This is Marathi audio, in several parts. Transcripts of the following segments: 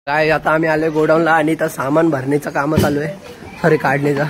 काय आता आम्ही आलोय गोडाऊनला आणि इथं सामान भरण्याचं काम चालू आहे, सॉरी काढण्याचं.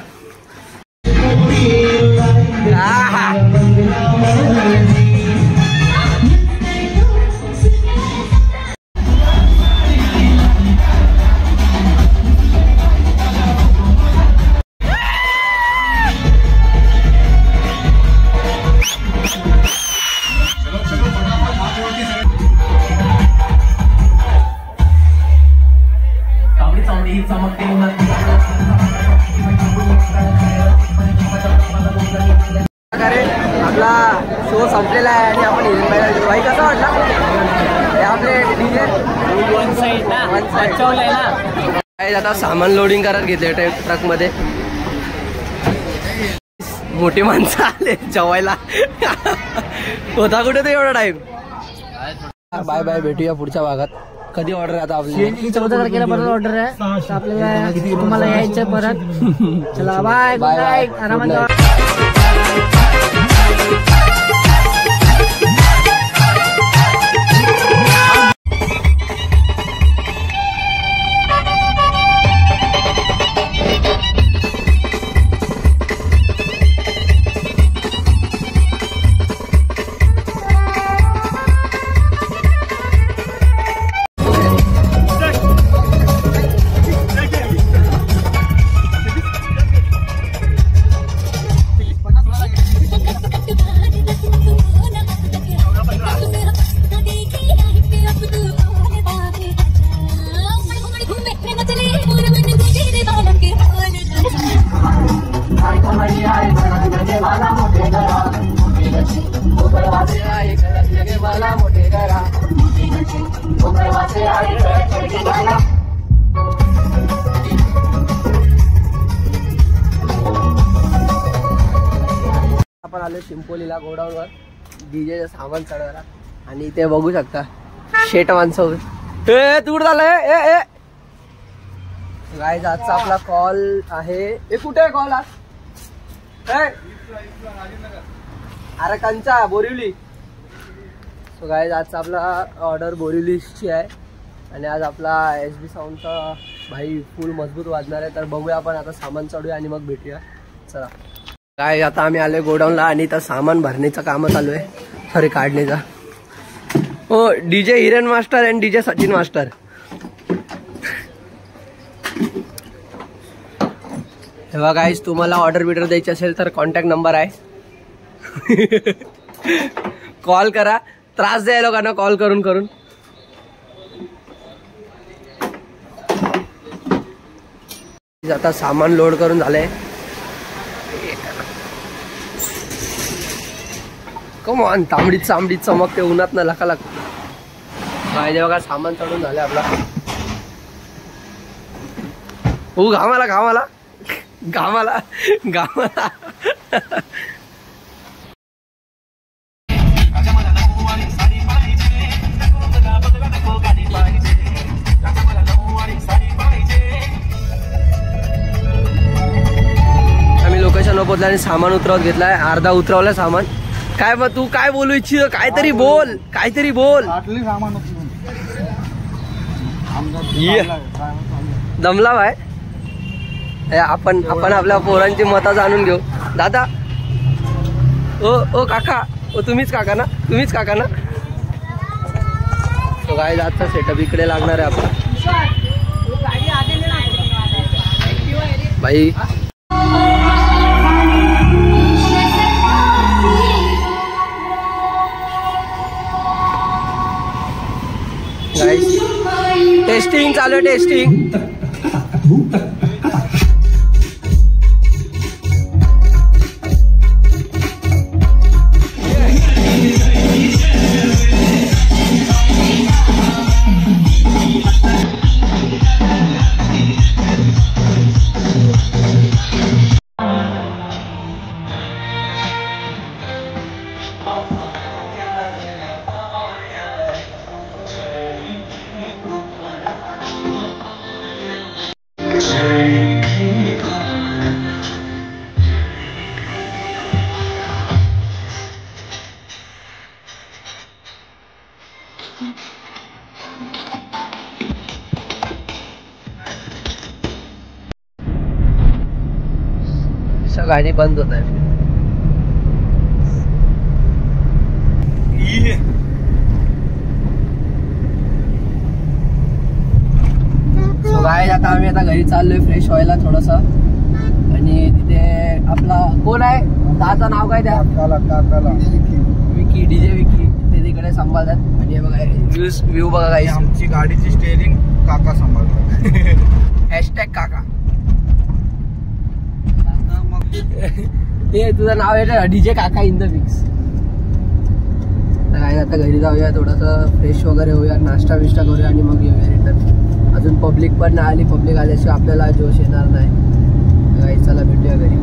आपला शो संपलेला आहे आणि आपण हिरण भाई कसा वाटला आपले डीजे वन साइड ना आता सामान लोडिंग करत घेतले ट्रक मध्ये. मोठी माणसं आले जेवायला. होता कुठे ते एवढा टाइम. बाय बाय, भेटूया पुढच्या भागात. कधी ऑर्डर आहे आता आपली? 14 तारखेला परत ऑर्डर आहे आपल्याला, तुम्हाला यायचं परत. चला बाय बाय, आरामात. आपण आलो चिंपोलीला गोडाऊनवर डीजेचं सामान चढवायला आणि इथे बघू शकता शेट माणसं. दूर झालंय. गाईज आजचा आपला कॉल आहे. कुठे आहे कॉल आज? अरे कंचा बोरिवली. सो गाईज आजचा आपला ऑर्डर बोरिवलीची आहे आणि आज आपला SB साऊंडचा भाई फुल मजबूत वाजणार आहे. तर बघूया आपण आता सामान चढूया आणि मग भेटूया. चला काय आता आम्ही आलोय गोडाऊनला आणि इथं सामान भरण्याचं काम चालू आहे, सॉरी काढण्याचं. हो, डीजे हिरण मास्टर आणि डीजे सचिन मास्टर. तेव्हा गाईज तुम्हाला ऑर्डर बिर्डर द्यायची असेल तर कॉन्टॅक्ट नंबर आहे. कॉल करा. त्रास द्या लोकांना कॉल करून करून. आता सामान लोड करून झालंय. कम ऑन, तांबडीत चांबडीत चमकते उन्हात ना लका लागते. पाहिजे बघा सामान चढून झालंय आपला. हो, घामाला घामाला घामाला घामाला. आम्ही लोकेशन पोहोचला आणि सामान उतरवत घेतलाय. अर्धा उतरवलं सामान. काय मग तू काय बोलू इच्छित? काहीतरी बोल, काहीतरी बोल. दमला भाई. आपण आपल्या पोरांची मतं जाणून घेऊ. दादा, ओ काका, तुम्हीच काका ना? तुम्हीच काका ना? तो काय आजचा सेटअप इकडे लागणार आहे आपला भाई. टेस्टिंग चालू आहे, टेस्टिंग. गाणी बंद होत आहे. सो गाईज आता आम्ही घरी चाललोय फ्रेश व्हायला थोडस. आणि तिथे आपला कोण आहे दाचं नाव काय त्या विकी डीजे विकी ते तिकडे सांभाळतात. आणि हे बघा व्ह्यू बघा गाईज. आमची गाडीची स्टेअरिंग काका सांभाळतात. हॅशटॅग काका. ते तुझं नाव आहे डीजे काका इन द मिक्स. काय आता घरी जाऊया थोडंसं फ्रेश वगैरे होऊया नाश्ता बिष्टा करूया आणि मग येऊया रिटर्न. अजून पब्लिक पण नाही आली. पब्लिक आल्याशिवाय आपल्याला जोश येणार नाही. चला भेटूया घरी.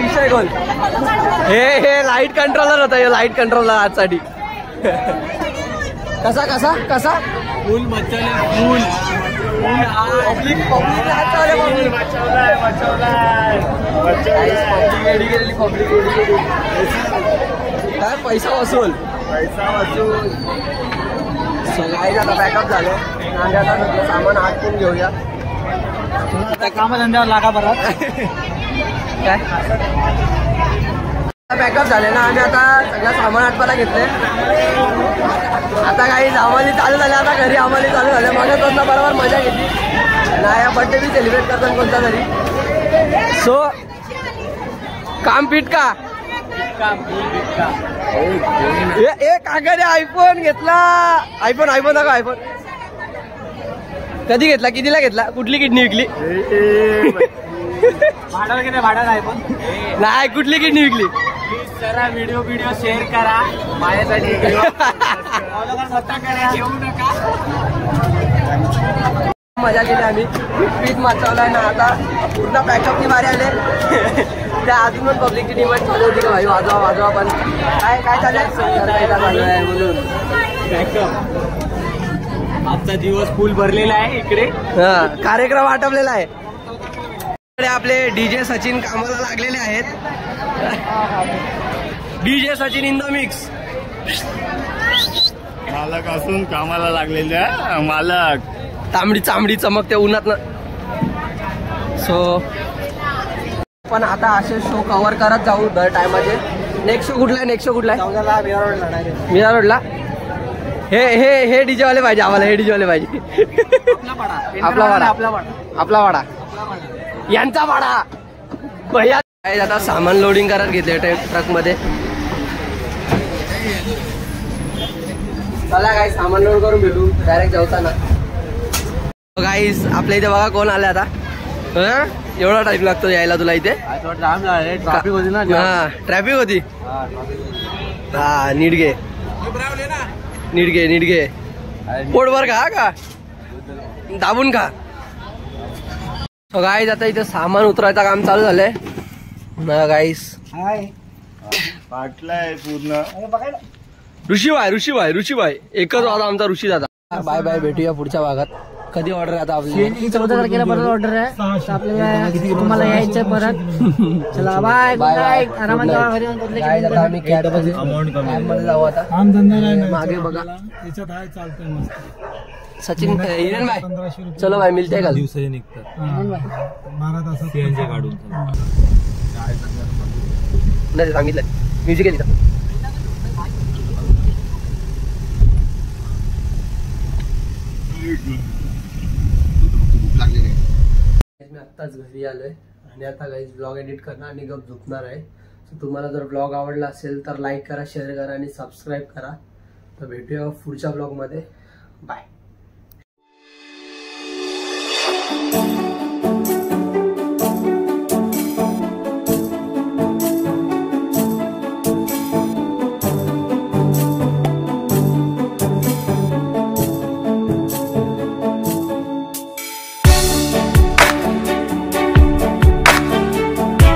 विषय कोण हे लाईट कंट्रोलर होता, हे लाईट कंट्रोलर आजसाठी. कसा कसा कसा फुल मचवले फुल काय पैसा वसूल सगळ्याच आता बॅकअप झालं. आता सामान आटकून घेऊया. आता कामधंद्यावर लागा बरं. काय बॅकअप झाले ना, आम्ही आता सगळं सामान आटपायला घेतले. आता काही आम्हाला चालू झाले, आता घरी आम्हाला चालू झाले. माझ्या दोनदा बरोबर मजा घेतली ना. या बड्डे बी सेलिब्रेट करतात कोणता तरी. सो काम पीट का एक आघाडी आयफोन घेतला. आयफोन दाखव. आयफोन कधी घेतला, कितीला घेतला, कुठली किडनी विकली? भाडा आयफोन नाही, कुठली किडनी विकली? जरा व्हिडिओ शेअर करा माझ्यासाठी. मजा केली आम्ही. पीठ माचवलाय ना. आता पूर्ण पॅकअपची बारी आले. त्या अजून पण पब्लिकची डिमांड चालू होती का भाई वाजवा. पण काय चालू आहे म्हणून आजचा दिवस फुल भरलेला आहे. इकडे कार्यक्रम आटपलेला आहे. इकडे आपले डीजे सचिन कामाला लागलेले आहेत. DJ Sachin in the mix. मालक असून कामाला लागलेले आहे. मालक चांबडी चमकते उन्हात ना. सो पण आता असे शो कव्हर करत जाऊ दर टायमाचे. नेक्स्ट शो कुठला आहे? मीरा रोडला. हे डीजे वाले पाहिजे आम्हाला. हे डीजे वाले पाहिजे. आपला वाडा यांचा वाडा भैया. आता सामान लोडिंग करत घेतले ट्रक मध्ये. चला काय सामान लोड करून भेटू डायरेक्ट जेवताना. गाईस आपल्या इथे बघा कोण आले आता. एवढा टाइम लागतो यायला तुला इथे? ट्रॅफिक होती ना. हा ट्रॅफिक होती. हा नीट घे पोटभर का दाबून खा. गाईस आता इथे सामान उतरायचं काम चालू झालंय ना. गाईस पाटलाय पूर्ण. ऋषीबाई एकच वाजा आमचा ऋषी दादा. बाय भेटूया पुढच्या भागात. कधी ऑर्डर आहे आता आपली? 14 तारखेला परत ऑर्डर आहे आपल्याला. तुम्हाला यायचं परत. चला बाय. आरामात जावा घरी. आम्ही मध्ये जाऊ आता. मागे बघा सचिन हिरेन भाई. चलो भाई मिलते का दिवसाचे निघतात 12 तासात सीएनजी काढून. नाही सांगितलं म्युझिक आहे तिथं. मी आत्ताच घरी आलोय आणि आता काही ब्लॉग एडिट करणार आणि गप झोपणार आहे. तुम्हाला जर ब्लॉग आवडला असेल तर लाईक करा, शेअर करा आणि सबस्क्राईब करा. तर भेटूया पुढच्या ब्लॉग मध्ये. बाय.